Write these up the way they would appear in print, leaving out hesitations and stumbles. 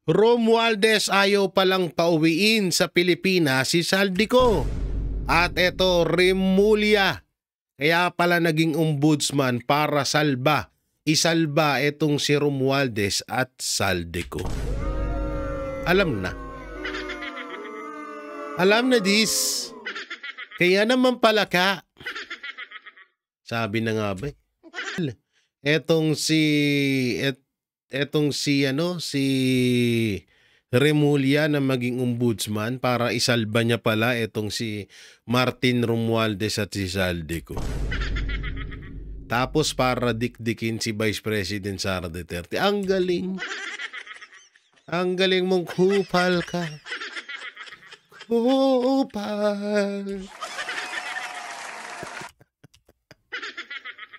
Romualdez ayaw palang pauwiin sa Pilipinas si Saldico. At eto, Remulla. Kaya pala naging ombudsman para isalba etong si Romualdez at Saldico. Alam na. Alam na dis. Kaya naman pala ka. Sabi na nga ba? Etong si Remulla na maging ombudsman para isalba niya pala etong si Martin Romualdez at si Saldico. Tapos para dikdikin si Vice President Sara Duterte. Ang galing. Ang galing mong kupal ka. Kupal.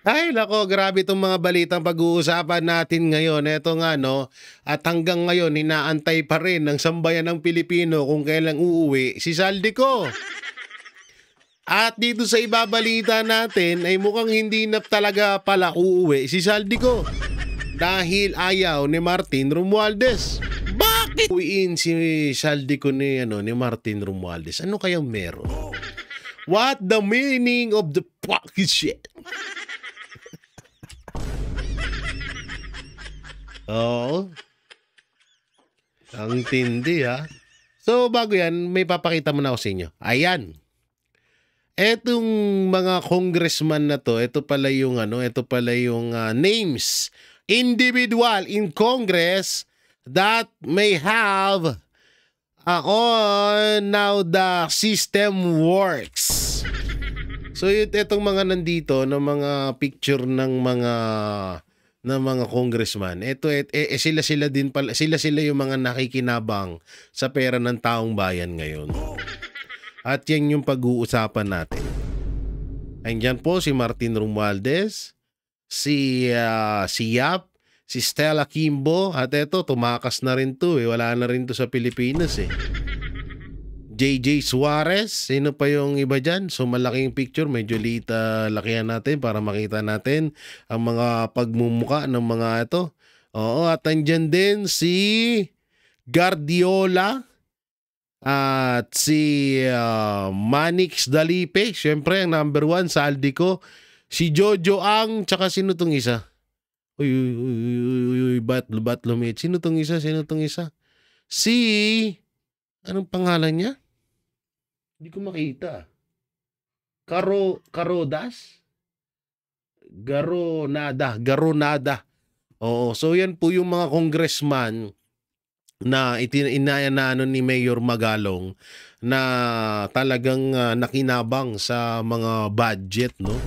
Ay, nako, grabe itong mga balitang pag-uusapan natin ngayon. Eto nga, no, at hanggang ngayon, inaantay pa rin ng sambayan ng Pilipino kung kailang uuwi si Saldico. At dito sa ibabalita natin, ay mukhang hindi na talaga pala uuwi si Saldico. Dahil ayaw ni Martin Romualdez. Bakit uwiin si Saldico ni Martin Romualdez? Ano kayang meron? What the meaning of the fucking shit? Oo. Ang tindi ha. So bago yan, may papakita muna ako sa inyo. Ayan. Etong mga congressman na to, ito pala yung names, individual in Congress that may have on now the system works. So itong mga nandito ng mga picture ng mga congressman. Sila din pala, sila yung mga nakikinabang sa pera ng taong bayan ngayon. At yan yung pag-uusapan natin. Andiyan po si Martin Romualdez, si Yap, si Stella Kimbo, at eto tumakas na rin to wala na rin to sa Pilipinas JJ Suarez, sino pa yung iba dyan? So malaking picture, medyo lakihan natin para makita natin ang mga pagmumuka ng mga ito. Oo, at andyan din si Guardiola at si Manix Dalipe. Siyempre, ang number 1, Saldico. Si Jojo Ang, tsaka sino tong isa? Uy, Batlumit. Sino tong isa? Si, anong pangalan niya? Hindi ko makita. Garonada. Oo, so yan po yung mga congressman na inayano ni Mayor Magalong na talagang nakinabang sa mga budget, no?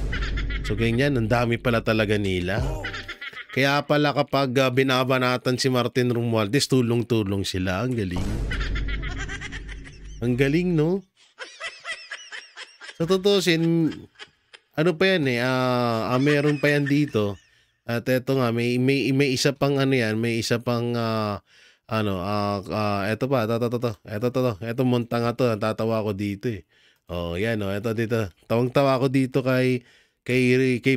So ganyan, ang dami pala talaga nila. Kaya pala kapag binabanatan si Martin Romualdez, tulong-tulong sila. Ang galing. Ang galing, no? Sa tutusin, ano pa yan meron pa yan dito. At eto nga, may isa pang may isa pang eto pa, eto montang to, tatawa ko dito Oh, yan eto dito. Tawang-tawa ko dito kay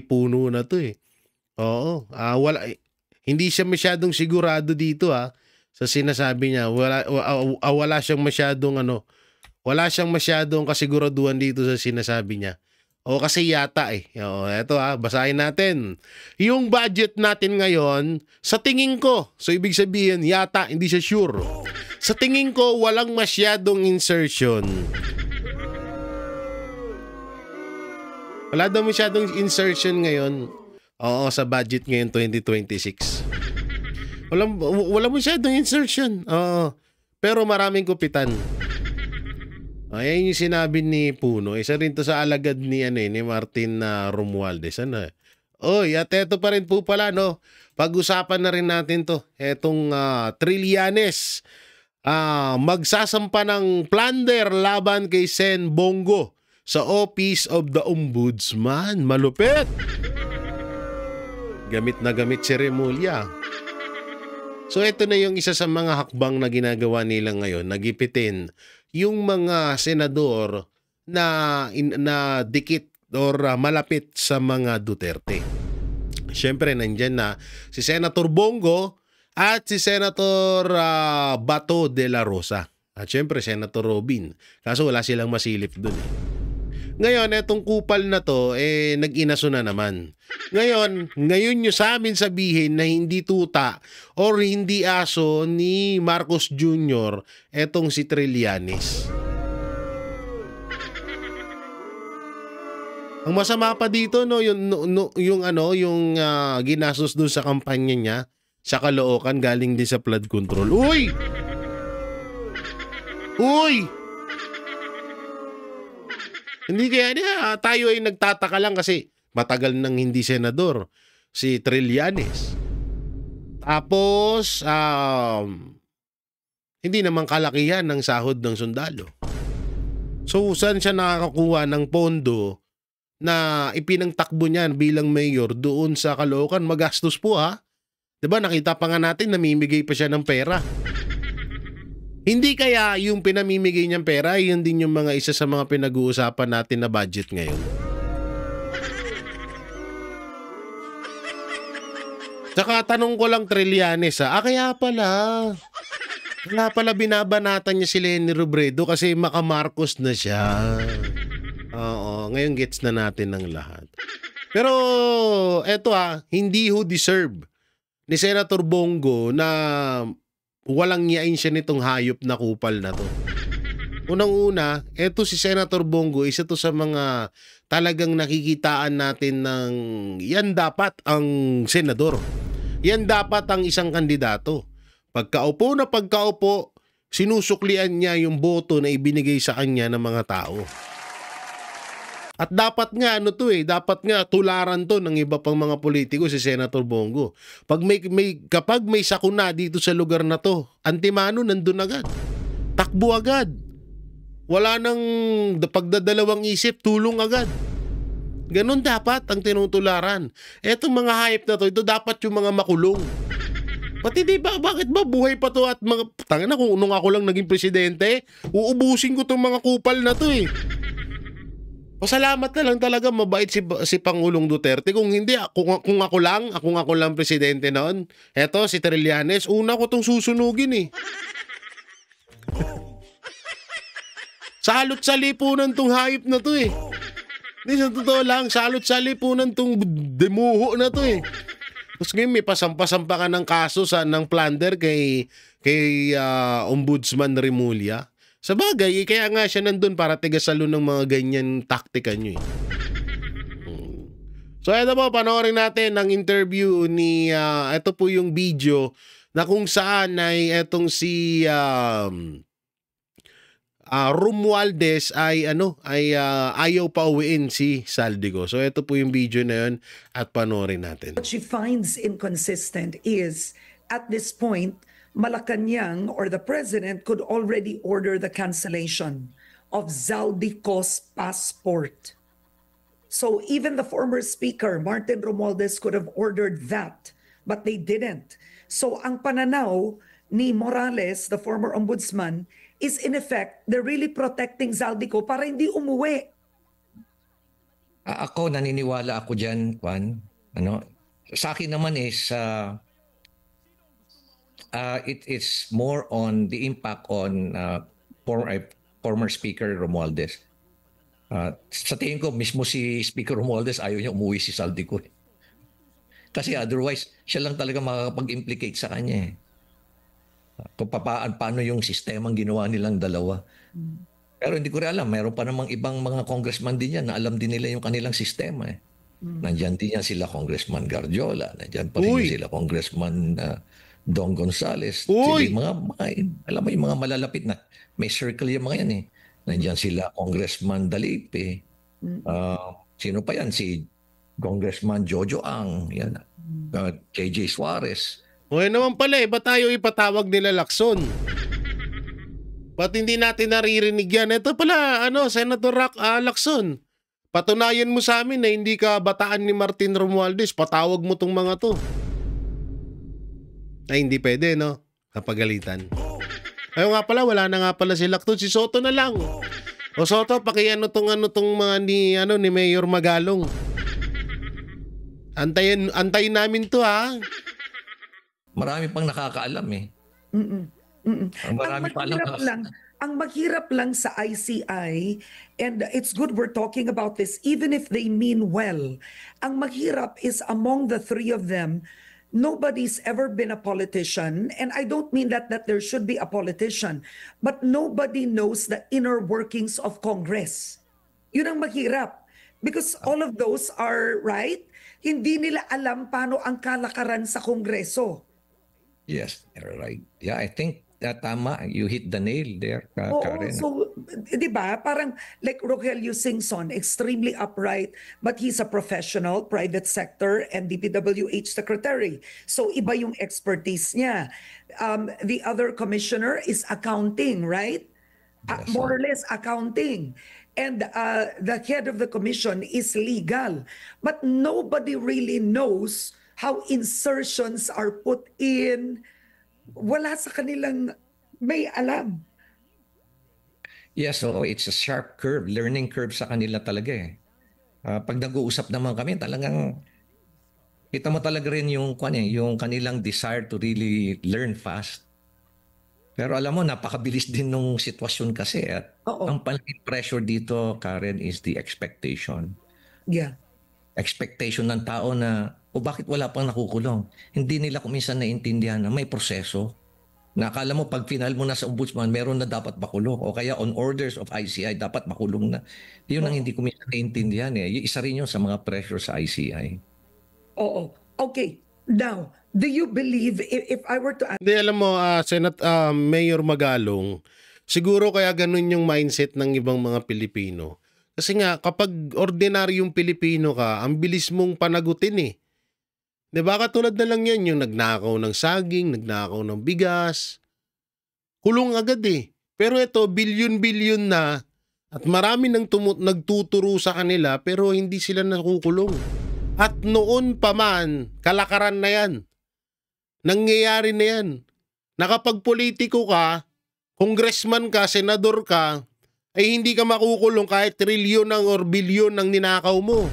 Puno na to Oo, hindi siya masyadong sigurado dito sa sinasabi niya. Wala siyang masyadong kasiguraduhan dito sa sinasabi niya. O kasi yata eto basahin natin. Yung budget natin ngayon, sa tingin ko, so ibig sabihin, yata, hindi siya sure. Sa tingin ko, walang masyadong insertion. Wala daw masyadong insertion ngayon. Oo, sa budget ngayon 2026. Walang masyadong insertion. Oo. Pero maraming kupitan. Ayan yung sinabi ni Puno. Isa rin to sa alagad ni Martin Romualdez. Oy, at eto pa rin po pala, no? Pag-usapan na rin natin to. Etong Trillanes. Magsasampa ng plunder laban kay Sen Bongo sa Office of the Ombudsman. Malupit! Gamit na gamit si Remulla. So ito na yung isa sa mga hakbang na ginagawa nila ngayon. Nagipitin yung mga senador na dikit or malapit sa mga Duterte. Siyempre, nandyan na si Senator Bongo at si Senator Bato de la Rosa. At syempre, Senator Robin. Kaso wala silang masilip dun eh. Ngayon, etong kupal na to, nag-inaso na naman. Ngayon nyo sa amin sabihin na hindi tuta or hindi aso ni Marcos Jr. etong si Trillanes. Ang masama pa dito, no, yung ginastos dun sa kampanya niya, sa Caloocan, galing din sa flood control. Uy! Hindi kaya tayo ay nagtataka lang kasi matagal nang hindi senador si Trillanes. Tapos hindi naman kalakihan ng sahod ng sundalo. So saan siya nakakakuha ng pondo na ipinangtakbo niyan bilang mayor doon sa Caloocan? Magastos po ha. 'Di ba nakita pa nga natin namimigay pa siya ng pera. Hindi kaya yung pinamimigay niyang pera, yun din yung mga isa sa mga pinag-uusapan natin na budget ngayon. Tsaka tanong ko lang Trillanes kaya pala binabanatan niya si Leni Robredo kasi maka-Marcos na siya. Oo, ngayon gets na natin ng lahat. Pero eto hindi ho deserve ni Senator Bongo na walang yain siya nitong hayop na kupal na to. Unang-una, eto si Senator Bongo, isa to sa mga talagang nakikitaan natin ng yan dapat ang senador. Yan dapat ang isang kandidato. Pagkaupo, sinusuklian niya yung boto na ibinigay sa kanya ng mga tao. At dapat nga dapat nga tularan to ng iba pang mga politiko si Senator Bongo. Kapag may sakuna dito sa lugar na to, antimano nandun agad. Takbo agad. Wala nang pagdadalawang isip, tulong agad. Ganun dapat ang tinutularan. Etong mga hype na to, ito dapat yung mga makulong. Pati bakit ba buhay pa to at mga tangina kung nung ako lang naging presidente, uubusin ko tong mga kupal na to eh. Pasalamat na lang talaga mabait si Pangulong Duterte. Kung hindi, kung ako lang presidente noon, eto si Trillanes, una ko tong susunugin eh. Salot-salipunan tong hayop na to eh. Hindi, sa totoo lang, salot-salipunan tong demuho na to eh. Tapos ngayon may pasampa-sampa ka ng kaso ng plunder kay Ombudsman Remulla. Sa bagay, kaya nga siya nandun para tigasalo ng mga ganyan taktika nyo eh. So ito po, panoorin natin ang interview ni, ito po yung video na kung saan ay etong si Romualdez ay ayaw pa uwiin si Saldico. So ito po yung video na yun at panoorin natin. What she finds inconsistent is, at this point, Malacanang or the president could already order the cancellation of Zaldico's passport. So even the former speaker, Martin Romualdez, could have ordered that, but they didn't. So ang pananaw ni Morales, the former ombudsman, is in effect, they're really protecting Zaldico para hindi umuwi. Ako, naniniwala ako dyan, Juan. Sa akin naman is, it is more on the impact on former Speaker Romualdez. Sa tingin ko, mismo si Speaker Romualdez ayaw niya umuwi si Saldico. Kasi otherwise, siya lang talaga makakapag-implicate sa kanya. Kung paano yung sistemang ginawa nilang dalawa. Pero hindi ko rin alam, mayroon pa namang ibang mga congressman din yan na alam din nila yung kanilang sistema. Nandiyan din yan sila Congressman Garjola, nandiyan pa rin sila Congressman Don Gonzales. Sila yung alam mo yung mga malalapit na may circle yung mga yan eh. Nandiyan sila Congressman Dalipe. Sino pa yan? Si Congressman Jojo Ang. Yan. KJ Suarez. Okay naman pala ba't tayo ipatawag nila Lacson? Ba't hindi natin naririnig yan? Ito pala, Senator Lacson. Patunayan mo sa amin na hindi ka bataan ni Martin Romualdez. Patawag mo tong mga to. Ay, hindi pwede, no? Kapagalitan. Ayaw nga pala, wala na nga pala si Lacton. Si Soto na lang. O Soto, pakiano tong mga ni Mayor Magalong. Antayin namin to, ha? Marami pang nakakaalam eh. Mm-mm. Mm-mm. Marami pa alam Ang maghirap lang sa ICI, and it's good we're talking about this, even if they mean well, ang maghirap is among the three of them, nobody's ever been a politician, and I don't mean that there should be a politician, but nobody knows the inner workings of Congress. Yun ang maghirap. Because all of those are, right? Hindi nila alam paano ang kalakaran sa Kongreso. Yes, you're right. Yeah, I think tama. You hit the nail there, Oo, Karen. so, di ba, parang like Rogelio Singson, extremely upright, but he's a professional, private sector, and DPWH secretary. So, iba yung expertise niya. The other commissioner is accounting, right? Yes, More or less accounting. And the head of the commission is legal. But nobody really knows how insertions are put in. Wala sa kanilang may alam. Yeah, so it's a sharp curve, learning curve sa kanila talaga eh. Pag nag-uusap naman kami, talagang kita mo talaga rin yung kanilang desire to really learn fast. Pero alam mo, napakabilis din nung sitwasyon kasi at Oo. ang malaking pressure dito, Karen, is the expectation. Yeah. Expectation ng tao na, bakit wala pang nakukulong? Hindi nila kuminsan naiintindihan na may proseso. Nakala mo pag final mo na sa ombudsman, meron na dapat makulong. O kaya on orders of ICI, dapat makulong na. Yun ang hindi kuminsan naiintindihan eh. Yung isa rin yun sa mga pressure sa ICI. Oo. Okay. Now, do you believe if I were to ask... Hindi, alam mo, Mayor Magalong, siguro kaya ganun yung mindset ng ibang mga Pilipino. Kasi nga, kapag ordinaryong Pilipino ka, ang bilis mong panagutin eh. Diba, katulad na lang yan, yung nagnakaw ng saging, nagnakaw ng bigas. Kulong agad eh. Pero ito, bilyon-bilyon na at marami nang nagtuturo sa kanila pero hindi sila nakukulong. At noon pa man, kalakaran na yan. Nangyayari na yan. Nakapag-politiko ka, congressman ka, senador ka, ay hindi ka makukulong kahit trilyon or bilyon ng ninakaw mo.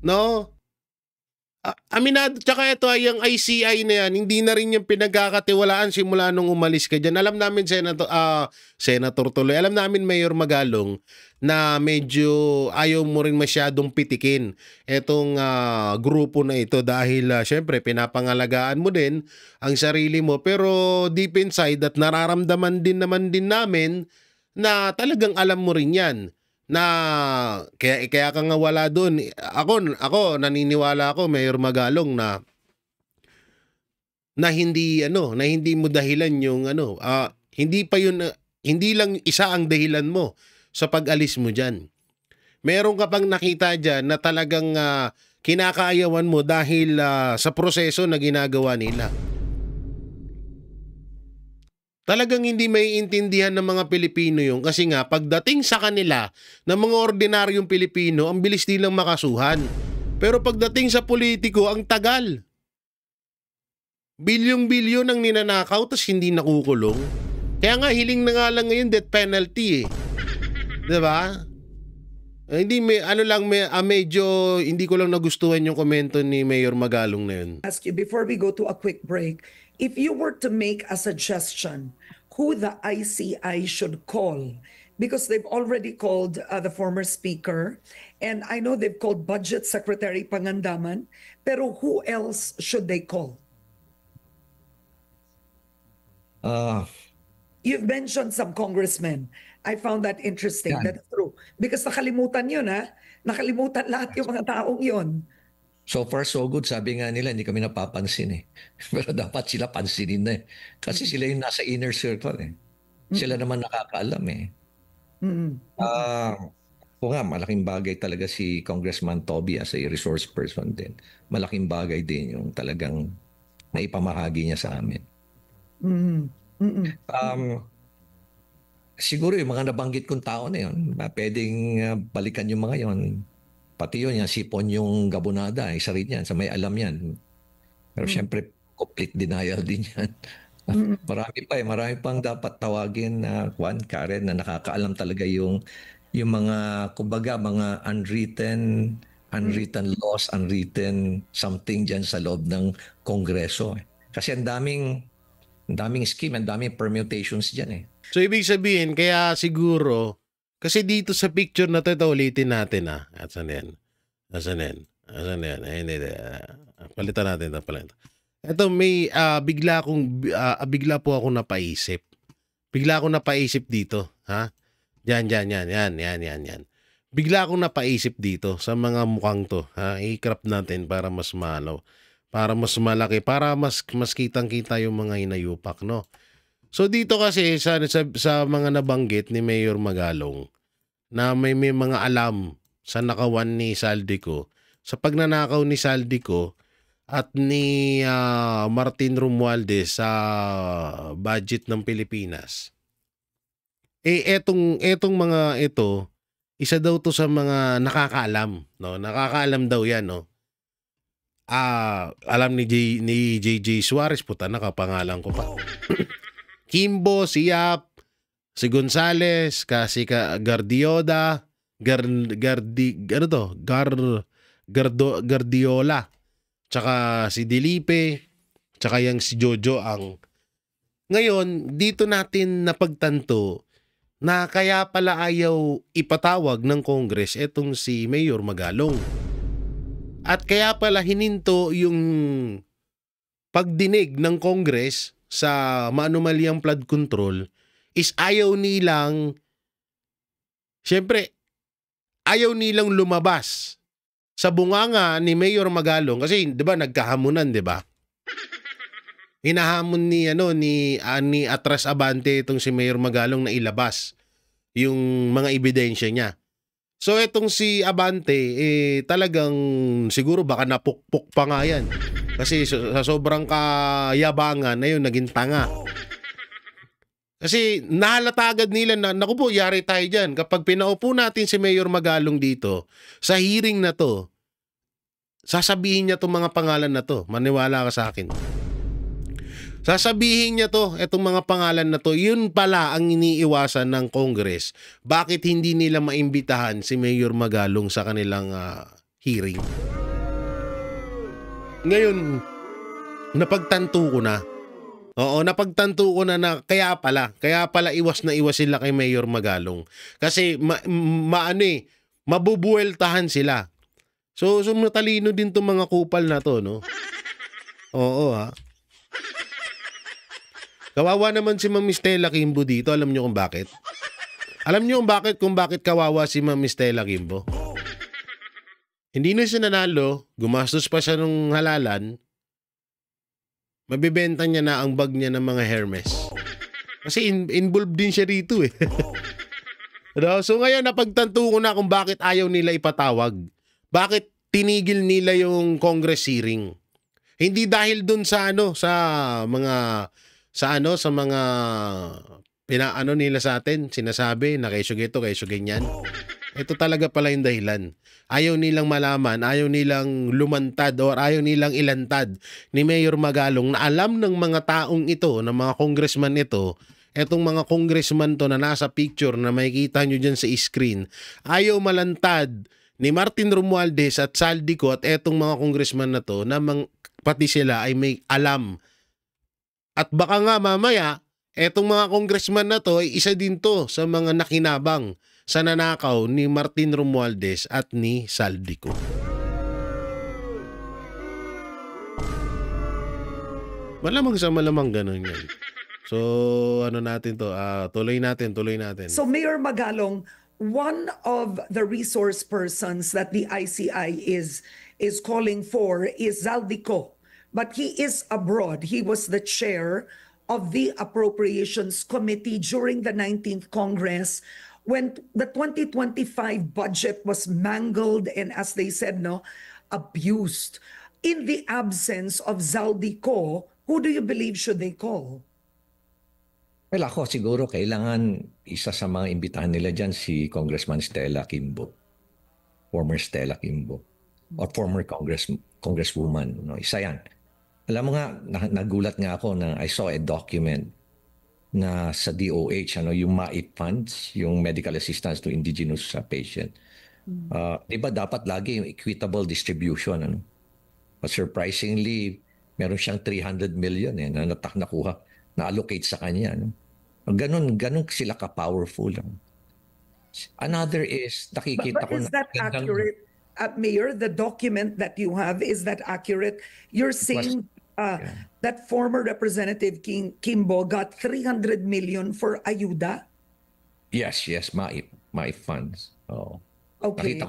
No? Aminado, tsaka ito ay yung ICI na yan, hindi na rin yung pinagkakatiwalaan simula nung umalis ka dyan. Alam namin, Senator tuloy, alam namin, Mayor Magalong, na medyo ayaw mo rin masyadong pitikin itong grupo na ito dahil syempre pinapangalagaan mo din ang sarili mo. Pero deep inside at nararamdaman din naman din namin na talagang alam mo rin yan. Na kaya ka nga wala doon. Ako naniniwala ako, Mayor Magalong, na hindi mo dahilan yung hindi lang isa ang dahilan mo sa pag-alis mo diyan. Meron ka pang nakita diyan na talagang kinakaayawan mo dahil sa proseso na ginagawa nila. Talagang hindi maiintindihan ng mga Pilipino yun kasi nga pagdating sa kanila ng mga ordinaryong Pilipino, ang bilis nilang makasuhan. Pero pagdating sa politiko, ang tagal. Bilyong-bilyon ang ninanakaw tapos hindi nakukulong. Kaya nga hiling na nga lang ngayon death penalty eh. 'Di ba? Hindi medyo hindi ko lang nagustuhan yung komento ni Mayor Magalong na yun. Ask you before we go to a quick break, if you were to make a suggestion who the ICI should call, because they've already called the former speaker, and I know they've called Budget Secretary Pangandaman, pero who else should they call? You've mentioned some congressmen. I found that interesting. Yeah. That's true. Because nakalimutan yun, ha? Nakalimutan lahat yung mga taong yun. So far, so good. Sabi nga nila, hindi kami napapansin eh. Pero dapat sila pansinin na eh. Kasi sila yung nasa inner circle eh. Sila naman nakakaalam eh. Oo nga, malaking bagay talaga si Congressman Toby as a resource person din. Malaking bagay din yung talagang naipamahagi niya sa amin. Siguro yung mga nabanggit kong tao na yun, pwedeng balikan yung mga yun. Pati yun, si Ponyong Gabonada, isa rin yan, sa may alam yan. Pero syempre, complete denial din yan. Marami pang dapat tawagin na Karen, na nakakaalam talaga yung mga, kumbaga, mga unwritten unwritten laws, unwritten something dyan sa loob ng Kongreso. Kasi ang daming scheme, ang daming permutations dyan eh. So, ibig sabihin, kaya siguro, kasi dito sa picture na ito ulitin natin Asan yan? Asan yan? Ay, hindi. Palitan natin ito. Ito, may bigla po ako napaisip. Bigla akong napaisip dito. Ha? Yan. Bigla akong napaisip dito sa mga mukhang to. Ha? I-crop natin para mas malaw. Para mas malaki. Para mas kitang-kita yung mga hinayupak, no? So dito kasi sa mga nabanggit ni Mayor Magalong na may mga alam sa nakawan ni Saldico, sa pagnanakaw ni Saldico at ni Martin Romualdez sa budget ng Pilipinas. Etong mga ito, isa daw to sa mga nakakaalam, no? Nakakaalam daw 'yan, no? Alam ni JJ Suarez, puta, nakapangalan ko pa. Kimbo, si Yap, si Gonzales, si Guardiola, Guardiola, tsaka si Dilipe, tsaka yung si Jojo ang. Ngayon, dito natin napagtanto na kaya pala ayaw ipatawag ng Congress etong si Mayor Magalong. At kaya pala hininto yung pagdinig ng Congress sa maanumalyang flood control is ayaw nilang lumabas sa bunganga ni Mayor Magalong kasi 'di ba nagkahamunan, 'di ba? Hinahamon ni Atras Abante itong si Mayor Magalong na ilabas yung mga ebidensya niya. So etong si Abante talagang siguro baka napukpok pa nga yan. Kasi sa sobrang kayabangan na yun, naging tanga. Kasi nahalata agad nila na, naku po, yari tayo dyan. Kapag pinaupo natin si Mayor Magalong dito, sa hearing na to, sasabihin niya itong mga pangalan na to. Maniwala ka sa akin. Sasabihin niya to, itong mga pangalan na to, yun pala ang iniiwasan ng Congress. Bakit hindi nila maimbitahan si Mayor Magalong sa kanilang hearing? Ngayon, napagtanto ko na. Oo, napagtanto ko na kaya pala iwas na iwas sila kay Mayor Magalong. Kasi mabubueltahan sila. So matalino din tong mga kupal na to, no? Oo, ha. Kawawa naman si Ma'am Stella Kimbo dito. Alam niyo kung bakit? Alam niyo kung bakit kawawa si Ma'am Stella Kimbo? Hindi na siya nanalo, gumastos pa siya ng halalan, mabibenta niya na ang bag niya ng mga Hermes. Kasi involved din siya rito eh. So ngayon napagtanto ko na kung bakit ayaw nila ipatawag. Bakit tinigil nila yung Congress hearing. Hindi dahil dun sa mga pinaano nila sa atin, sinasabi na kesyo gito, kesyo ganyan. Ito talaga pala yung dahilan. Ayaw nilang malaman, ayaw nilang lumantad or ayaw nilang ilantad ni Mayor Magalong na alam ng mga taong ito, ng mga congressman ito, etong mga congressman to na nasa picture na makikita nyo dyan sa screen, ayaw malantad ni Martin Romualdez at Saldico at etong mga congressman na to na pati sila ay may alam. At baka nga mamaya, etong mga congressman na to ay isa din to sa mga nakinabang sa nanakaw ni Martin Romualdez at ni Saldico. Malamang ganun yan. So, ano natin to? Tuloy natin. So, Mayor Magalong, one of the resource persons that the ICI is calling for is Saldico. But he is abroad. He was the chair of the Appropriations Committee during the 19th Congress when the 2025 budget was mangled and, as they said, abused. In the absence of Saldico, who do you believe should they call? Well, ako siguro kailangan isa sa mga imbitahan nila dyan si Congressman Stella Kimbo. Former Stella Kimbo. Or former congresswoman. Isa yan. Alam mo nga, nagulat nga ako na I saw a document na sa DOH, yung MAIP funds, yung medical assistance to indigenous patient. Di ba dapat lagi yung equitable distribution, ano? But surprisingly, meron siyang 300 million na nakuha, na-allocate sa kanya, ano? Ganun sila ka-powerful. Another is, nakikita But ko is na that accurate, Mayor? The document that you have, is that accurate? You're saying that former Representative Kimbo got 300 million for ayuda? Yes, my funds. Oh. Okay.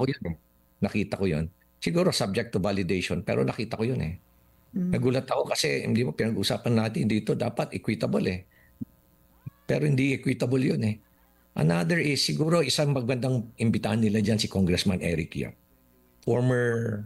Nakita ko yun. Siguro subject to validation, pero nakita ko yun eh. Nagulat ako kasi hindi mo pinag-usapan natin dito, dapat equitable eh. Pero hindi equitable yun eh. Another is, siguro isang magandang imbitahan nila dyan si Congressman Eric Yap, former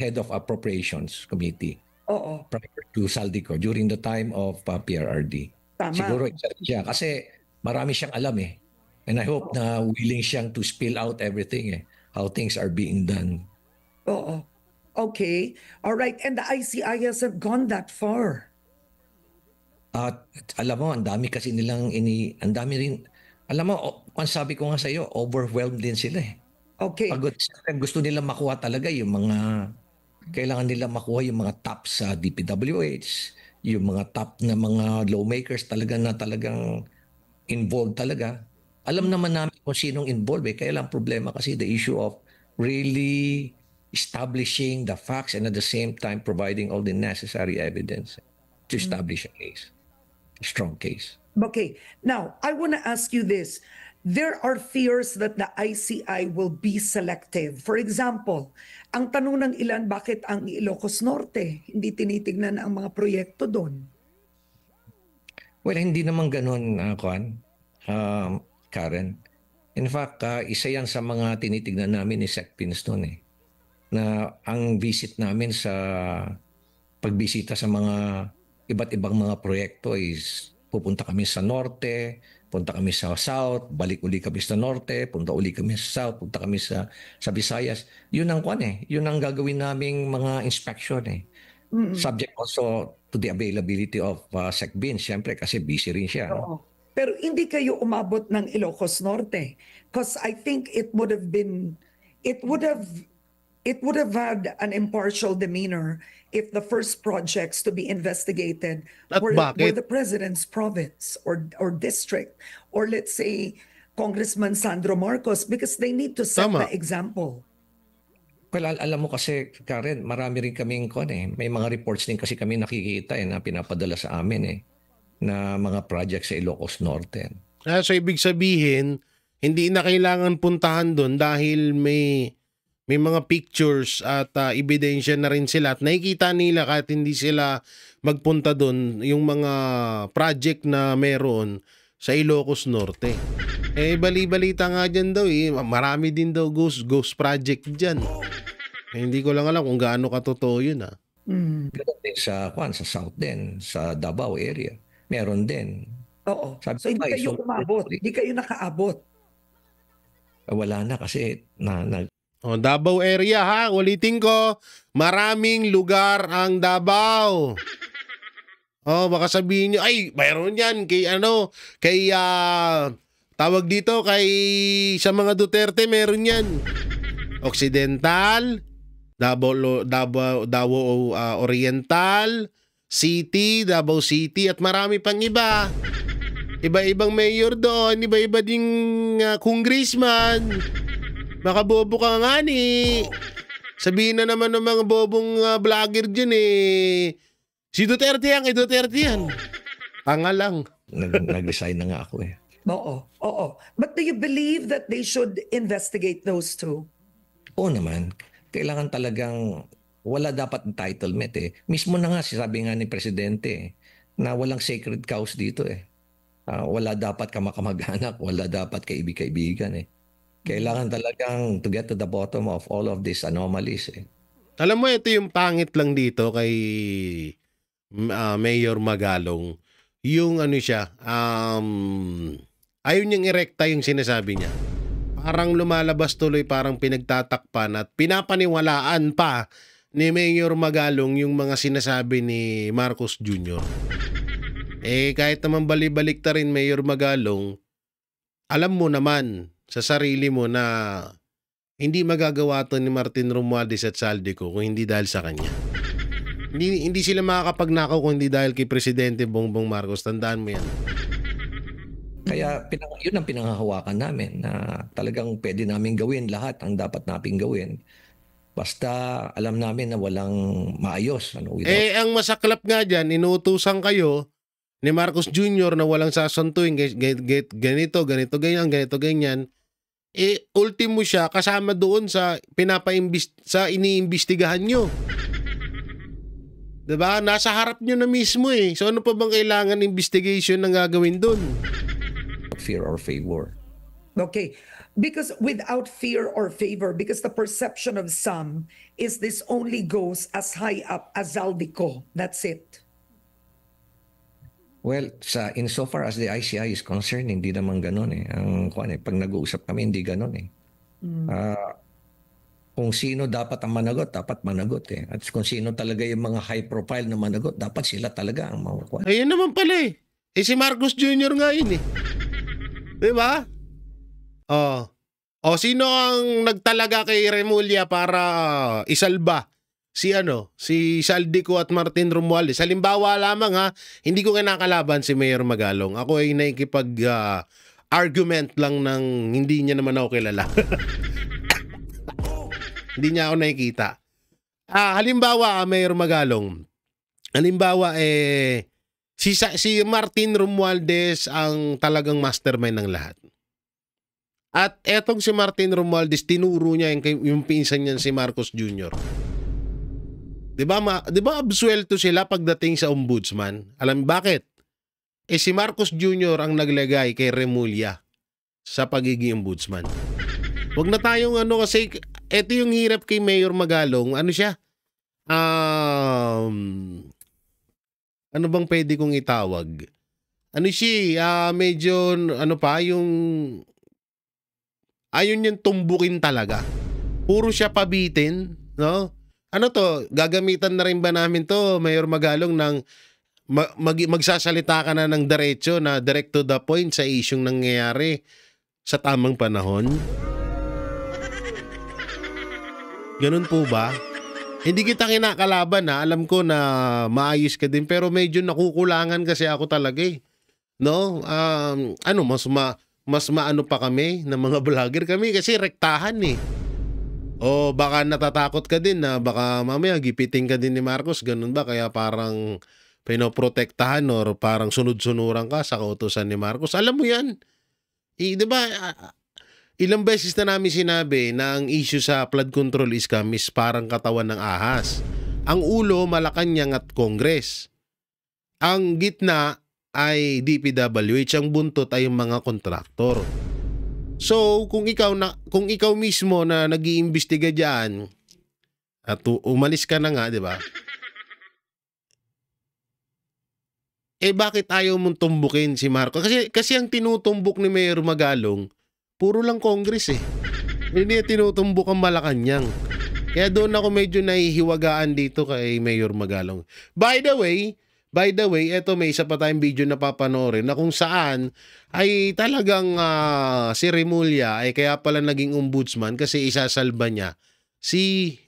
head of Appropriations Committee. Oo. Prior to Saldico, during the time of PRRD. Tama. Siguro isa siya kasi marami siyang alam eh. And I hope na willing siyang to spill out everything eh, how things are being done. Oo. Okay. All right. And the ICI hasn't gone that far. At alam mo, ang dami kasi nilang ang dami rin, alam mo, ang sabi ko nga sa iyo, overwhelmed din sila eh. Okay. Pagod, gusto nila makuha talaga yung mga, kailangan nila makuha yung mga top sa DPWH, yung mga top na mga lawmakers talaga na talagang involved talaga. Alam naman namin kung sinong involved eh. Kaya lang problema kasi the issue of really establishing the facts and at the same time providing all the necessary evidence to establish a case. A strong case. Okay. Now, I want to ask you this. There are fears that the ICI will be selective. For example, ang tanong ng ilan, bakit ang Ilocos Norte hindi tinitignan ang mga proyekto doon? Well, hindi naman ganun, Karen. In fact, isa yan sa mga tinitignan namin ni Sec Pins noon eh. Na ang visit namin sa pagbisita sa mga iba't ibang mga proyekto is pupunta kami sa norte, punta kami sa south, balik uli kami sa norte, punta uli kami sa south, punta kami sa Visayas. Yun ang yun ang gagawin naming mga inspection eh. Subject also to the availability of Sec Bin, siyempre kasi busy rin siya. Oo. Pero hindi kayo umabot ng Ilocos Norte, because I think it would have had an impartial demeanor if the first projects to be investigated were the president's province or district, or let's say Congressman Sandro Marcos, because they need to set the example. Well, alam mo kasi, Karen, marami rin kaming may mga reports din kasi kami nakikita na pinapadala sa amin na mga projects sa Ilocos Norte. So ibig sabihin, hindi na kailangan puntahan doon dahil may mga pictures at ebidensya na rin sila at nakikita nila kahit hindi sila magpunta doon yung mga project na meron sa Ilocos Norte. Bali-balita nga dyan daw marami din daw ghost project dyan. Hindi ko lang alam kung gaano katotoo yun Ganun din sa South din, sa Davao area. Meron din. Oo. So hindi kayo umabot, hindi kayo nakaabot. Wala na kasi Davao area ha, ulitin ko, maraming lugar ang Davao. Baka sabihin nyo, ay, mayroon yan kay tawag dito sa mga Duterte, meron yan. Occidental, Davao Oriental, City, Davao City, at marami pang iba. Iba-ibang mayor doon, iba-iba ding congressman. Makabobo ka nga sabihin na naman ng mga bobong vlogger dyan si Duterte yan. Tanga lang. Nag-resign na nga ako Oo. But do you believe that they should investigate those two? Oo naman. Kailangan talagang wala dapat entitlement Mismo na nga sabi nga ni Presidente na walang sacred cows dito wala dapat kamag-anak, wala dapat kaibig-kaibigan Kailangan talagang to get to the bottom of all of these anomalies Alam mo, ito yung pangit lang dito kay Mayor Magalong. Yung ayaw niyang irekta yung sinasabi niya. Parang lumalabas tuloy, parang pinagtatakpan at pinapaniwalaan pa ni Mayor Magalong yung mga sinasabi ni Marcos Jr. Kahit naman bali-balik ta rin, Mayor Magalong, alam mo naman sa sarili mo na Hindi magagawa 'to ni Martin Romualdez at Saldico kung hindi dahil sa kanya. Hindi sila makakapagnakaw kung hindi dahil kay Presidente Bongbong Marcos, tandaan mo 'yan. Kaya yun ang pinanghahawakan namin na talagang pwede namin gawin lahat ang dapat nating gawin. Basta alam namin na walang maayos. Ang masaklap nga diyan, inuutusan kayo ni Marcos Jr. na walang sasantuin, ganito, ganyan. Ultimo siya kasama doon sa sa iniimbestigahan nyo. Diba? Nasa harap nyo na mismo eh. So ano pa bang kailangan investigation na gagawin doon? Fear or favor. Okay. Because without fear or favor, because the perception of some is this only goes as high up as Zaldico. That's it. Well, insofar as the ICI is concerned, hindi naman ganun eh. Pag nag-uusap kami, hindi ganun eh. Kung sino dapat ang managot, dapat managot eh. At kung sino talaga yung mga high profile na managot, dapat sila talaga ang makukuha. Ayun naman pala eh. Si Marcos Jr. nga yun eh. Diba? Sino ang nagtalaga kay Remulla para isalba si Saldico at Martin Romualdez? Halimbawa lamang ha, hindi ko kinakalaban si Mayor Magalong. Ako ay nakikipag argument lang ng hindi niya naman ako kilala. Hindi niya ako nakikita. Halimbawa, Mayor Magalong. Halimbawa si Martin Romualdez ang talagang mastermind ng lahat. At etong si Martin Romualdez, tinuro niya yung pinsan niya si Marcos Jr. Diba absuelto sila pagdating sa ombudsman? Alam bakit? Si Marcos Jr. ang naglagay kay Remulla sa pagiging ombudsman. Huwag na tayong kasi ito yung hirap kay Mayor Magalong. Ano siya? Ano bang pwede kong itawag? Ano siya? Medyo yung ayun niyang tumbukin talaga. Puro siya pabitin, no? Ano to? Gagamitan na rin ba namin to, Mayor Magalong, ng magsasalita ka na ng diretso na direct to the point sa isyung nangyayari sa tamang panahon? Ganun po ba? Hindi kita kinakalaban na. Alam ko na maayos ka din pero medyo nakukulangan kasi ako talaga eh. No? Mas maano pa kami ng mga vlogger kami kasi rektahan eh. O baka natatakot ka din na baka mamaya gipiting ka din ni Marcos, ganun ba? Kaya parang pinoprotektahan or parang sunod-sunuran ka sa kautusan ni Marcos. Alam mo yan. Di ba? Ilang beses na namin sinabi na ang issue sa flood control scam is parang katawan ng ahas. Ang ulo, Malacanang at Congress. Ang gitna ay DPWH, ang buntot ay yung mga kontraktor. So, kung ikaw mismo na nag-iimbestiga diyan at umalis ka na nga, 'di ba? Bakit ayaw mong tumbukin si Marcos? Kasi ang tinutumbok ni Mayor Magalong, puro lang Congress eh. Hindi niya tinutumbok ang Malacanang. Kaya doon ako medyo nahihiwagaan dito kay Mayor Magalong. By the way, eto may isa pa tayong video na papanoorin na kung saan ay talagang si Remulla ay kaya pala naging ombudsman kasi isasalba niya si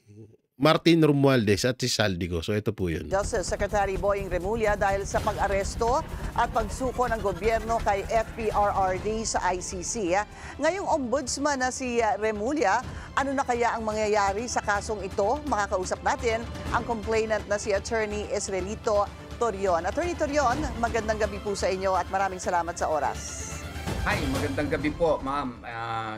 Martin Romualdez at si Saldico. So ito po yun. Justice Secretary Boying Remulla dahil sa pag-aresto at pagsuko ng gobyerno kay FPRRD sa ICC. Ngayong ombudsman na si Remulla, ano na kaya ang mangyayari sa kasong ito? Makakausap natin ang complainant na si Attorney Israelito Torion. Attorney Torion, magandang gabi po sa inyo at maraming salamat sa oras. Hi, magandang gabi po, ma'am.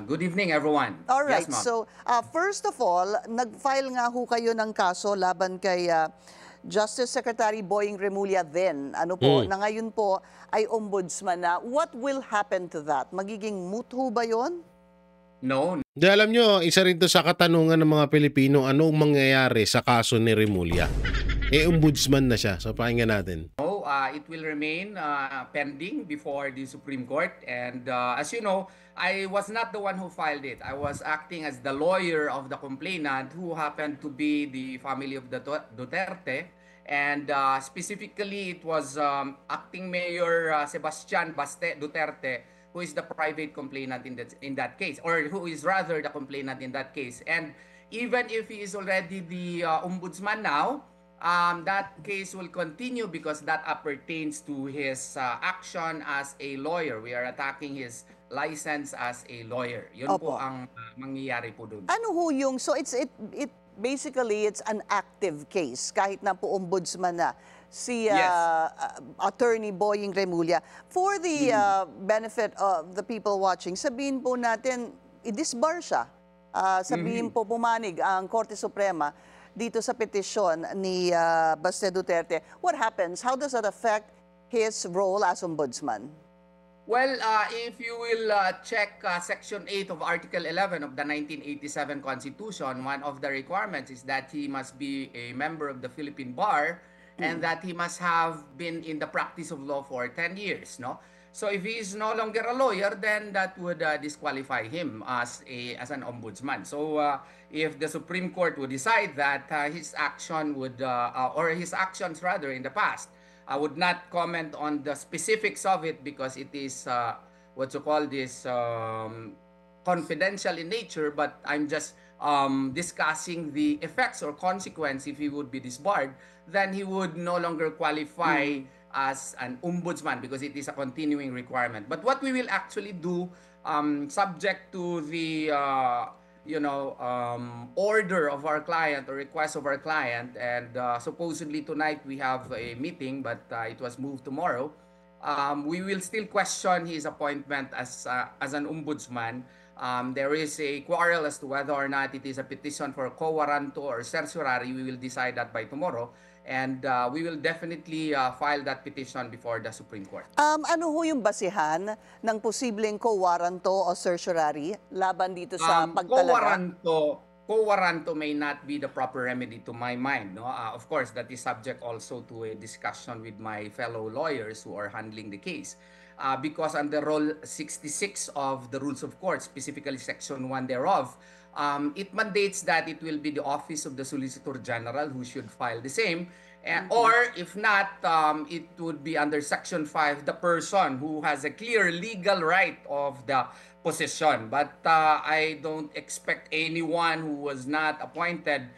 Good evening, everyone. All right. Yes, ma'am. So, first of all, nag-file nga ho kayo ng kaso laban kay Justice Secretary Boying Remulla then. Na ngayon po ay ombudsman na. What will happen to that? Magiging moot ho ba yun? No. Alam nyo, isa rin to sa katanungan ng mga Pilipino, anong mangyayari sa kaso ni Remulla? Ombudsman na siya. So, pakinggan natin. No, it will remain pending before the Supreme Court. And as you know, I was not the one who filed it. I was acting as the lawyer of the complainant who happened to be the family of the Duterte. And specifically, it was acting Mayor Sebastian Baste Duterte who is the private complainant in that case, or who is rather the complainant in that case. And even if he is already the ombudsman now, that case will continue because that appertains to his action as a lawyer. We are attacking his license as a lawyer. Yun Opo. po ang mangyayari po doon. Ano ho yung, so it basically it's an active case kahit na po ombudsman na si Yes. Attorney Boying Remulla. For the benefit of the people watching, sabihin po natin, i-disbar siya. Sabihin po pumanig ang Korte Suprema dito sa petisyon ni Baste Duterte. What happens? How does that affect his role as ombudsman? Well, if you will check Section 8 of Article 11 of the 1987 Constitution, one of the requirements is that he must be a member of the Philippine Bar and that he must have been in the practice of law for 10 years, no? So if he is no longer a lawyer, then that would disqualify him as an ombudsman. So if the Supreme Court would decide that his action would, or his actions rather in the past, I would not comment on the specifics of it because it is what you call this confidential in nature, but I'm just discussing the effects or consequence if he would be disbarred, then he would no longer qualify as an ombudsman because it is a continuing requirement. But what we will actually do, subject to the order of our client or request of our client, and supposedly tonight we have a meeting, but it was moved tomorrow. We will still question his appointment as an ombudsman. There is a quarrel as to whether or not it is a petition for quo warranto or certiorari. We will decide that by tomorrow. And we will definitely file that petition before the Supreme Court. Ano ho yung basihan ng posibleng quo warranto o certiorari laban dito sa pagtalaga? Quo warranto may not be the proper remedy to my mind. No? Of course, that is subject also to a discussion with my fellow lawyers who are handling the case. Because under Rule 66 of the Rules of Court, specifically Section 1 thereof, it mandates that it will be the Office of the Solicitor General who should file the same. Or if not, it would be under Section 5, the person who has a clear legal right of the position. But I don't expect anyone who was not appointed,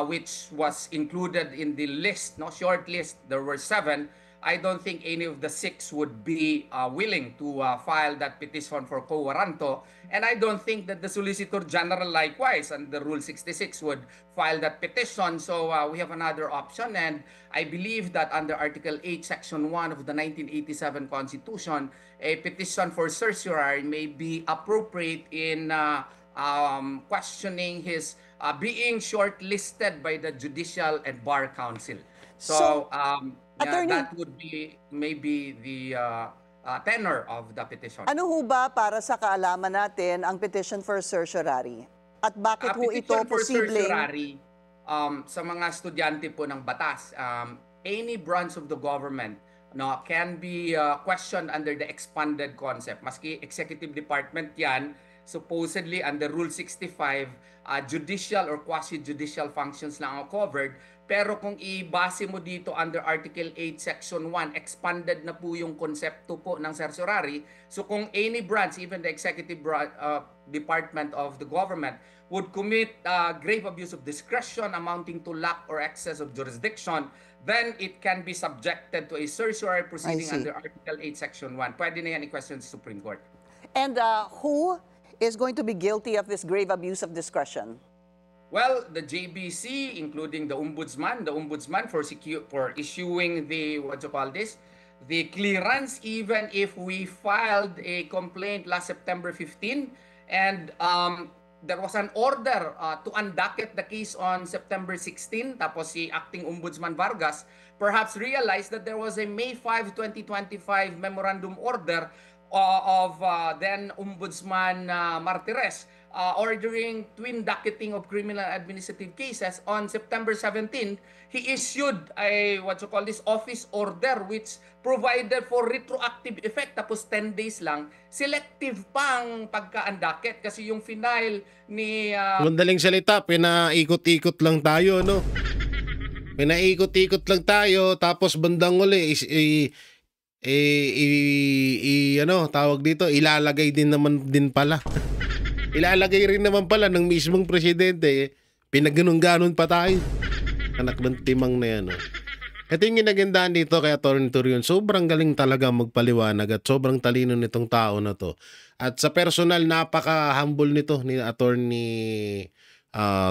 which was included in the list, no short list, there were 7. I don't think any of the 6 would be willing to file that petition for quo warranto. And I don't think that the Solicitor General likewise under Rule 66 would file that petition. So we have another option. And I believe that under Article 8, Section 1 of the 1987 Constitution, a petition for certiorari may be appropriate in questioning his being shortlisted by the Judicial and Bar Council. So Attorney, that would be maybe the tenor of the petition. ano ho ba para sa kaalaman natin ang petition for certiorari? At bakit ho ito Petition for posibleng... certiorari, sa mga estudyante po ng batas, any branch of the government can be questioned under the expanded concept. Maski executive department yan, supposedly under Rule 65, judicial or quasi-judicial functions lang ang covered. Pero kung ibase mo dito under Article 8, Section 1, expanded na po yung konsepto po ng certiorari. So kung any branch, even the executive department of the government, would commit grave abuse of discretion amounting to lack or excess of jurisdiction, then it can be subjected to a certiorari proceeding under Article 8, Section 1. Pwede na yan i-question sa Supreme Court. And who is going to be guilty of this grave abuse of discretion? Well, the JBC, including the ombudsman for issuing the, the clearance, even if we filed a complaint last September 15, and there was an order to undocket the case on September 16, tapos si Acting Ombudsman Vargas perhaps realized that there was a May 5, 2025 memorandum order of then Ombudsman Martires ordering twin docketing of criminal administrative cases. On September 17, he issued a office order which provided for retroactive effect. Tapos 10 days lang, selective pang pagka-undocket kasi yung final ni... Mandaling salita, pinaikot-ikot lang tayo, no? Pinaikot-ikot lang tayo, tapos bandang uli, ano, tawag dito, ilalagay din naman din pala. Ilalagay rin naman pala ng mismong presidente. Pinagganong-ganon pa tayo. Anak ng timang na yan. Ito yung ginagandaan dito kay Atty. Torion. Sobrang galing talaga magpaliwanag at sobrang talino nitong tao na to. At sa personal, napaka-humble nito ni Atty.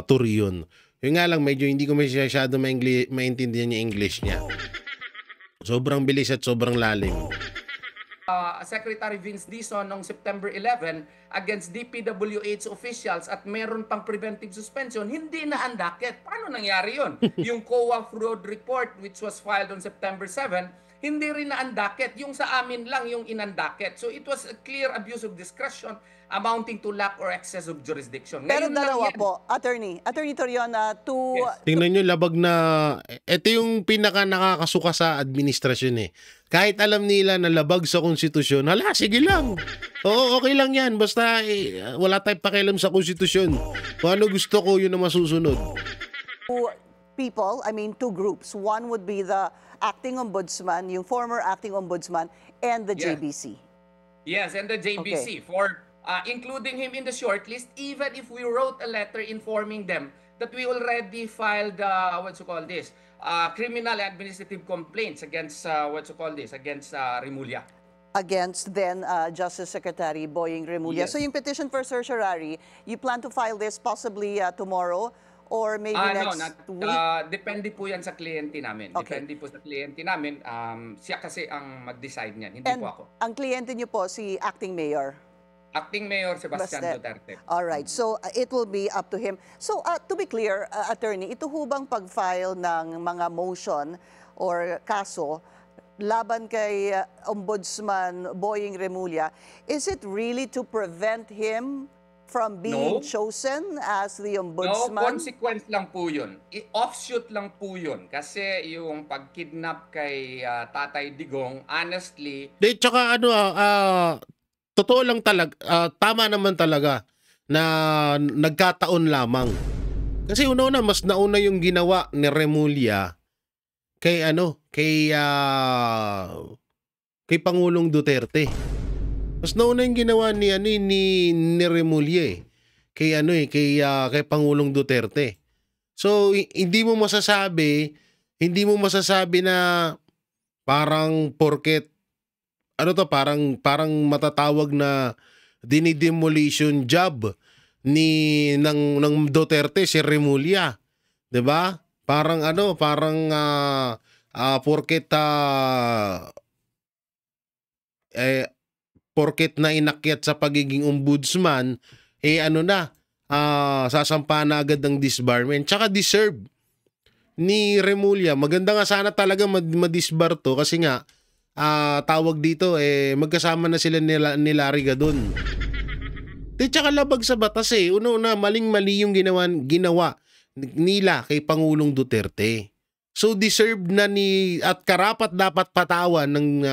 Torion. Yung nga lang, medyo hindi ko masyado maintindihan yung English niya. Sobrang bilis at sobrang lalim. Secretary Vince Dizon noong September 11 against DPWH officials at meron pang preventive suspension, hindi na andakit. Paano nangyari yun? Yung COA fraud report which was filed on September 7, hindi rin na andakit. Yung sa amin lang yung inandakit. So it was a clear abuse of discretion amounting to lack or excess of jurisdiction. Pero Ngayon lang dalawa yan. po, Attorney Torion, Yes. Tingnan nyo, labag na... Ito yung pinaka nakakasuka sa administrasyon eh. Kahit alam nila na labag sa konstitusyon, hala, sige lang. Oo, okay lang yan. Basta wala tayong pakialam sa konstitusyon. Kung ano gusto ko, yun ang masusunod. people, I mean two groups. One would be the acting ombudsman, yung former acting ombudsman, and the Yeah. JBC. Yes, and the JBC for including him in the shortlist, even if we wrote a letter informing them that we already filed criminal administrative complaints against against Remulla. Against then Justice Secretary Boying Remulla. Yes. So yung petition for certiorari, you plan to file this possibly tomorrow or maybe next week? Depende po yan sa kliyente namin. Okay. Depende po sa kliyente namin. Siya kasi ang mag-decide niyan, hindi And po ako. ang kliyente niyo po si Acting Mayor. Acting Mayor Sebastian Basta- Duterte. All right. So it will be up to him. So to be clear, attorney, ito ho bang pag-file ng mga motion or kaso laban kay Ombudsman Boying Remulla, is it really to prevent him from being No. chosen as the No, ombudsman? consequence lang po yun. Offshoot lang po yun. Kasi yung pag-kidnap kay Tatay Digong, honestly, De, tsaka totoo lang talaga, tama naman talaga na nagkataon lamang. Kasi una mas nauna yung ginawa ni Remulla kay kay Pangulong Duterte. Mas nauna yung ginawa ni Remulla kay kay Pangulong Duterte. So hindi mo masasabi na parang porket parang matatawag na dinidemolition job ng Duterte si Remulla, 'di ba? Porket na inakyat sa pagiging ombudsman, sasampa na agad ng disbarment. Tsaka deserve ni Remulla. Maganda nga sana talaga madisbar to kasi nga tawag dito magkasama na sila ni Larry Gadon. Tsaka labag sa batas una maling-mali yung ginawa nila kay Pangulong Duterte. So deserved na at karapat dapat patawan ng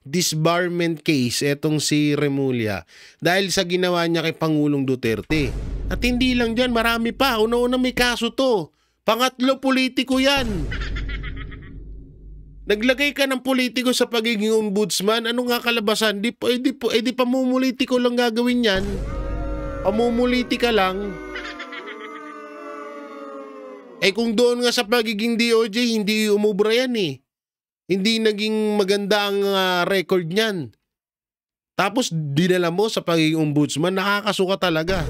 disbarment case etong si Remulla dahil sa ginawa niya kay Pangulong Duterte. At hindi lang dyan, marami pa. Una may kaso to. Pangatlo, politiko yan. Naglagay ka ng politiko sa pagiging ombudsman, ano nga kalabasan? Di pamumulitiko lang gagawin yan. Pamumulitika lang. Kung doon nga sa pagiging DOJ, hindi umubra yan Hindi naging maganda ang record niyan. Tapos dinala mo sa pagiging ombudsman, nakakasuka talaga.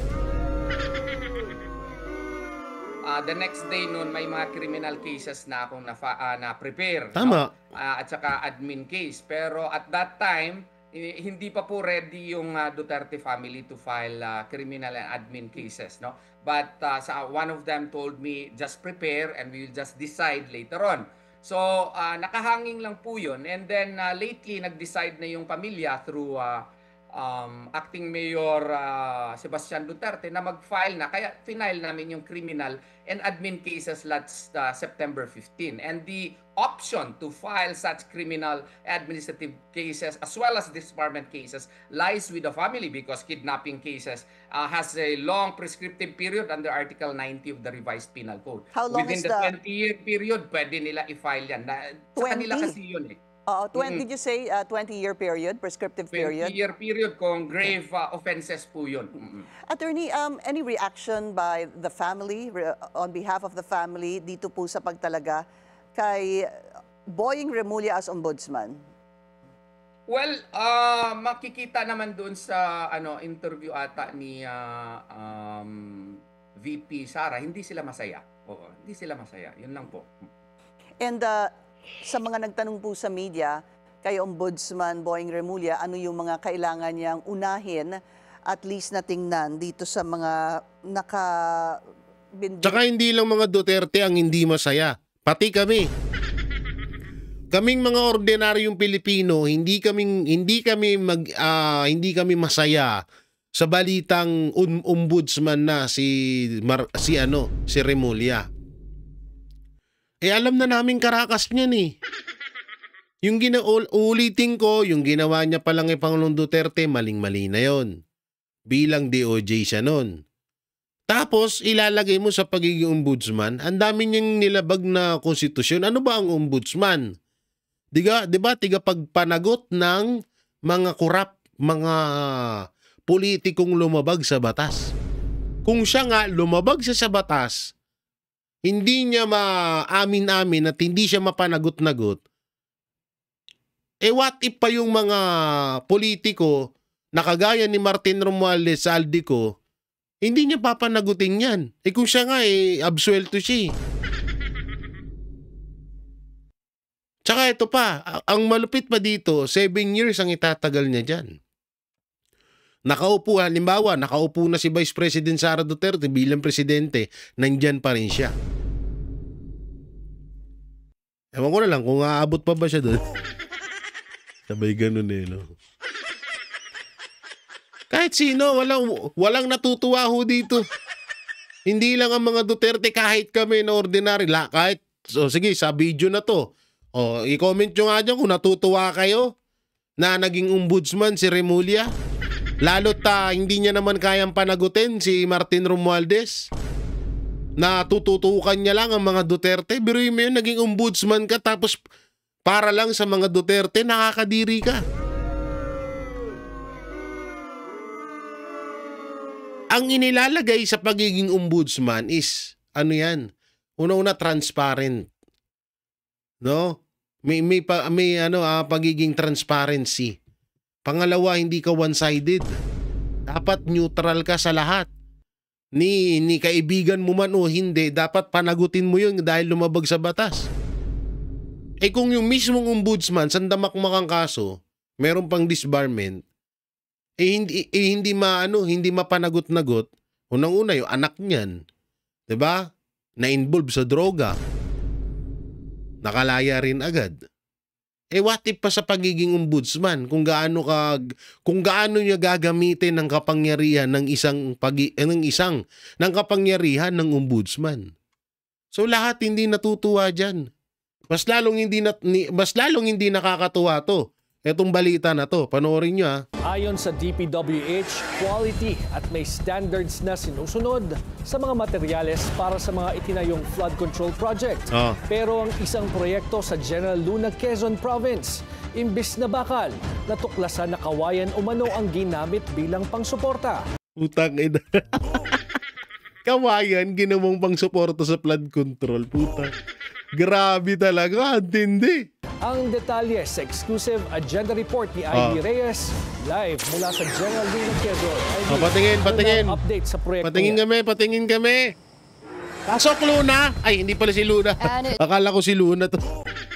The next day noon, may mga criminal cases na akong na-prepare. Tama. No? At saka admin case. Pero at that time, hindi pa po ready yung Duterte family to file criminal and admin cases. No? But one of them told me, just prepare and we will just decide later on. So, nakahanging lang po yun. And then lately, nag-decide na yung pamilya through Acting Mayor Sebastian Duterte na mag-file na. Kaya final namin yung criminal and admin cases last September 15. And the option to file such criminal administrative cases as well as disbarment cases lies with the family because kidnapping cases has a long prescriptive period under Article 90 of the Revised Penal Code. How long Within is the the- 20-year period, pwede nila i-file yan. Sa kanila 20? kasi yun Did you say 20-year period, prescriptive period? 20-year period kung grave offenses po yun. Attorney, any reaction by the family, on behalf of the family, dito po sa pagtalaga kay Boying Remulla as ombudsman? Well, makikita naman doon sa interview ata ni VP Sara, hindi sila masaya. Oo, hindi sila masaya. Yun lang po. And sa mga nagtanong po sa media, kay Ombudsman Boying Remulla, ano yung mga kailangan niyang unahin at least na tingnan dito sa mga Tsaka hindi lang mga Duterte ang hindi masaya. Pati kami. Kaming mga ordinaryong Pilipino, hindi kami masaya sa balitang ombudsman na si Remulla. Alam na namin karakas niyan eh. Yung ulitin ko, yung ginawa niya palang Pangulong Duterte, maling-mali na yon. Bilang DOJ siya nun. Tapos, ilalagay mo sa pagiging ombudsman, ang dami niyang nilabag na konstitusyon. Ano ba ang ombudsman? Diba, pagpanagot ng mga mga politikong lumabag sa batas. Kung siya nga lumabag sa batas, hindi niya maamin-amin at hindi siya mapanagot-nagot, what if pa yung mga politiko na kagaya ni Martin Romualdez sa Aldico, hindi niya papanagutin yan. Kung siya nga absuelto siya. Tsaka ito pa, ang malupit pa dito, 7 years ang itatagal niya dyan. Halimbawa, nakaupo na si Vice President Sara Duterte bilang presidente, nandyan pa rin siya. Ewan ko na lang kung aabot pa ba siya doon. Sabay ganun no? Kahit sino, walang natutuwa ho dito. Hindi lang ang mga Duterte, kahit kami na ordinary, sige, sa video na to, i-comment nyo nga dyan kung natutuwa kayo na naging ombudsman si Remulla. Lalo't hindi niya naman kayang panagutin si Martin Romualdez. Na tututukan niya lang ang mga Duterte. Biruin mo yun, naging ombudsman ka tapos para lang sa mga Duterte, nakakadiri ka. Ang inilalagay sa pagiging ombudsman is, una-una transparent. No? May pagiging transparency. Pangalawa, hindi ka one-sided. Dapat neutral ka sa lahat. Ni kaibigan mo man o hindi, dapat panagutin mo yun dahil lumabag sa batas. Kung yung mismong ombudsman, sandamakmakang kaso, meron pang disbarment, hindi mapanagot-nagot, unang-una yung anak niyan, 'di ba? Na-involve sa droga. Nakalaya rin agad. What if pa sa pagiging ombudsman kung gaano niya gagamitin ng kapangyarihan ng kapangyarihan ng ombudsman. So lahat hindi natutuwa diyan. Mas lalong hindi nakakatuwa to. Etong balita na to, panoorin nyo Ayon sa DPWH, quality at may standards na sinusunod sa mga materyales para sa mga itinayong flood control project. Pero ang isang proyekto sa General Luna, Quezon Province, imbis na bakal, natuklasan na kawayan umano ang ginamit bilang pangsuporta. Utang ina. Kawayan, ginawang pangsuporta sa flood control. Puta. Grabe talaga, hindi. Ang detalye sa exclusive agenda report ni Ivy Reyes, live mula sa General Luna, Quezon. Patingin. Update sa proyekto. Patingin kami. Pasok Luna. Ay, hindi pala si Luna. Akala ko si Luna to.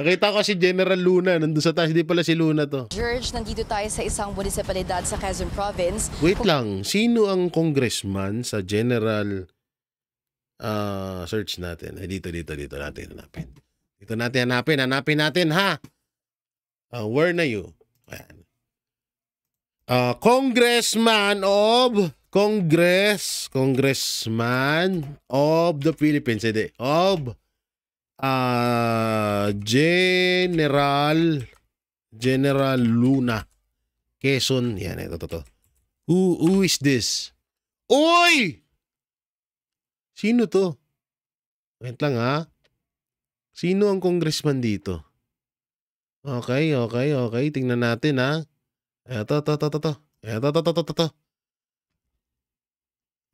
Nakita ko si General Luna. Nandun sa taas, hindi pala si Luna to. George, nandito tayo sa isang munisipalidad sa Quezon Province. Wait lang. Sino ang congressman sa General... search natin. Dito natin hanapin. Dito natin hanapin natin ha. Where na you? Ayan. Congressman of the Philippines. General Luna. Quezon. Yan, ito. Who is this? Oy! Sino to? Wait lang ha. Sino ang congressman dito? Okay, okay, okay. Tingnan natin, ha. Eto, to. Eto, to.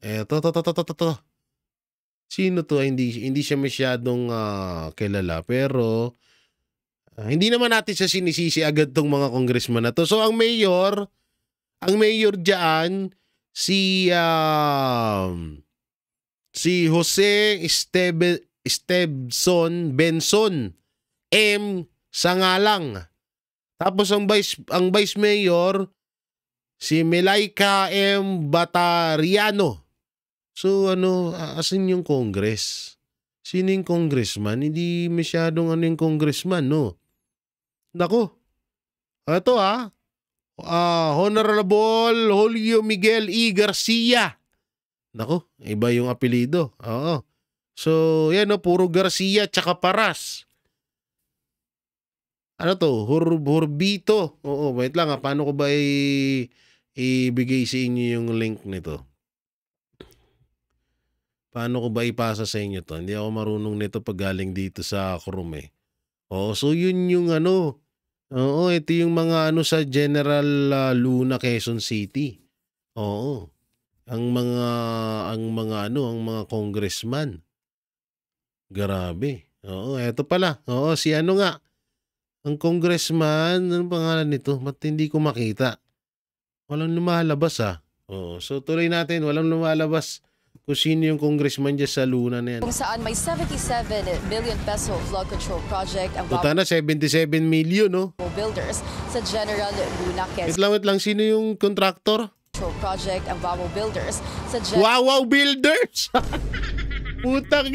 Eto, to. Sino to? Hindi siya masyadong kilala. Pero, hindi naman natin siya sinisisi agad tong mga congressman na to. So, ang mayor dyan, si Jose Estebson Benson M. Sangalang. Tapos ang vice mayor, si Melaika M. Batariano. So asan yung Congress? Sino yung congressman? Hindi masyadong yung congressman, no? Nako. Ito Honorable Julio Miguel E. Garcia. Nako, iba yung apelido. Oo. So, yan puro Garcia tsaka Paras. Ano to? Hurbito. Oo, wait lang paano ko ba ibigay sa inyo yung link nito? Paano ko ba ipasa sa inyo to? Hindi ako marunong nito pag galing dito sa Chrome. Oo, so yun yung Oo, ito yung mga sa General Luna, Quezon City. Oo. Ang mga congressman. Grabe. Oo, eto pala. Oo, si nga. Ang congressman, ano pangalan nito? Ba't hindi ko makita? Walang lumalabas Oo, so tuloy natin, walang lumalabas kung sino yung congressman dyan sa Luna na yan. Kung saan may 77 billion peso flood control project ang Puta na, 77 million, no? Builders sa General Luna, Quezon. Wait lang, sino yung contractor? Project ang Wawaw Builders sa Wawaw Builders! Putang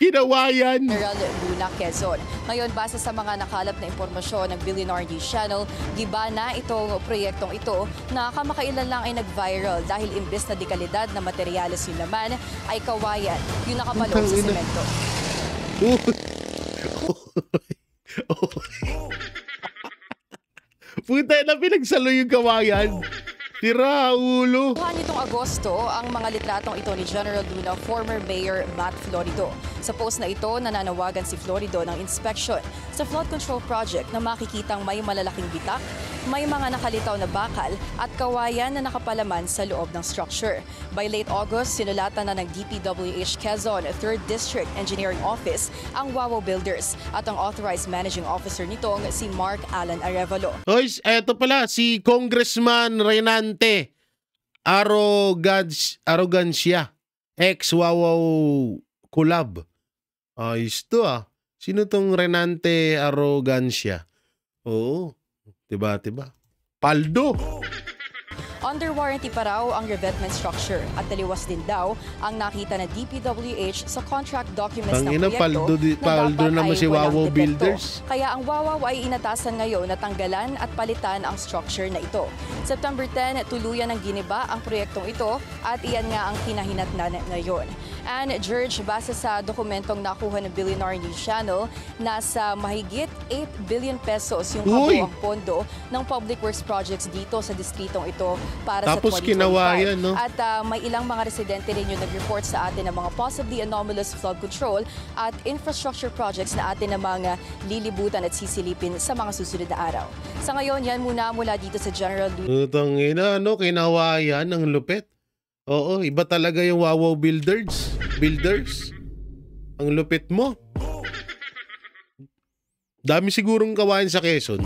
Kinawayan. General Luna, Quezon. Ngayon, base sa mga nakalap na impormasyon ng Billionaire News Channel, giba na itong proyektong ito na kamakailan lang ay nag-viral dahil imbes na dekalidad na materyales yung laman ay kawayan yung nakapaloob sa semento. Puta na, pinagsalo yung kawayan. Tira, ulo. Nitong Agosto, ang mga litratong ito ni General Luna, former Mayor Matt Florido. Sa post na ito, nananawagan si Florido ng inspection sa flood control project na makikitang may malalaking bitak, may mga nakalitaw na bakal at kawayan na nakapalaman sa loob ng structure. By late August, sinulatan na ng DPWH Quezon 3rd District Engineering Office ang Wawaw Builders at ang authorized managing officer nitong si Mark Alan Arevalo. Hoy, eto pala, si Congressman Renante Arrogancia, ex-Wawaw Kulab. Ayos to Sino tong Renante Arrogancia? Oo, diba? Paldo! Under warranty pa raw ang revetment structure at taliwas din daw ang nakita na DPWH sa contract documents ng proyekto Paldo na naman dapat si ay walang Wawaw depekto. Builders. Kaya ang Wawaw ay inatasan ngayon na tanggalan at palitan ang structure na ito. September 10, tuluyan ng giniba ang proyektong ito at iyan nga ang kinahinatnan ngayon. And George, base sa dokumentong nakuha ng Billionaire News Channel, nasa mahigit 8 billion pesos yung kabuuang pondo ng public works projects dito sa distritong ito para tapos sa 2025. kinawayan, no? At may ilang mga residente rin yung nag-report sa atin ng mga possibly anomalous flood control at infrastructure projects na atin na mga lilibutan at sisilipin sa mga susunod na araw. Sa ngayon, yan muna mula dito sa General Luna. Kinawayan, ang lupit. Oo, iba talaga yung Wawaw Builders. Ang lupit mo. Dami sigurong kawayan sa Quezon.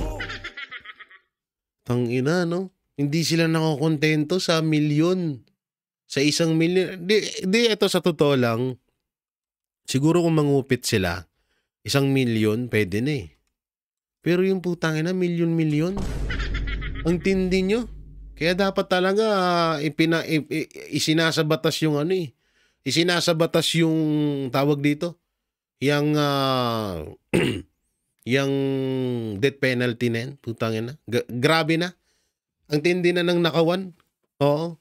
Tangina, no? Hindi sila nakokontento sa milyon. Sa 1 milyon. Di, ito sa totoo lang. Siguro kung mangupit sila, 1 milyon, pwede na Pero yung putangina, milyon-milyon. Ang tindi nyo. Kaya dapat talaga isinasabatas yung isinasabatas yung tawag dito. Yung yung death penalty na yan. Putangina. Grabe na. Ang tindi na ng nakawan. Oo.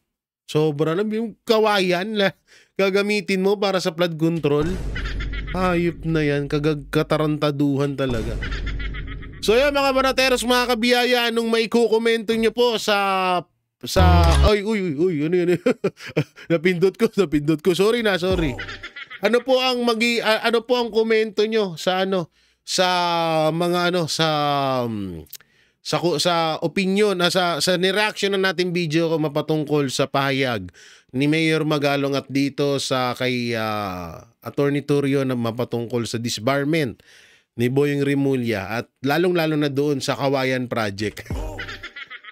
Sobra na. Yung kawayan gagamitin mo para sa flood control. Hayop na yan. Katarantaduhan talaga. So yan mga banateros, mga kabiyaya, anong may kukomento nyo po sa ay, ano yun? napindot ko. Sorry. Ano po ang komento nyo sa sa mga sa opinion sa reaction na nating video ko mapatungkol sa pahayag ni Mayor Magalong at dito sa kay Attorney Torrio na mapatungkol sa disbarment ni Boyong Remulla at lalong-lalo na doon sa Kawayan Project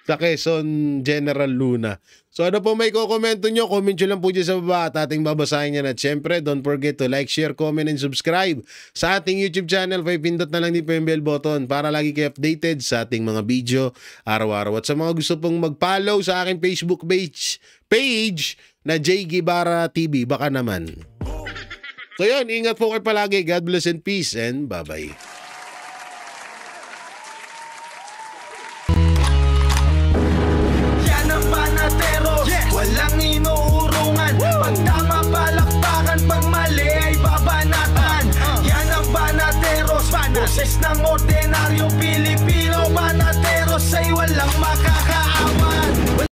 sa Quezon General Luna. So ano po may kukomento nyo? Comment nyo lang po dyan sa baba at ating babasahin yan. At syempre, don't forget to like, share, comment, and subscribe sa ating YouTube channel. Pindot na lang din po yung bell button para lagi kayo updated sa ating mga video araw-araw. At sa mga gusto pong mag-follow sa aking Facebook page na J. Guevara TV, baka naman. So yun, ingat po kayo palagi. God bless and peace and bye-bye. Walang inuurungan. Pag tama palakpakan, pag mali ay babanatan. Yan ang Banateros, boses ng ordinaryong Pilipino.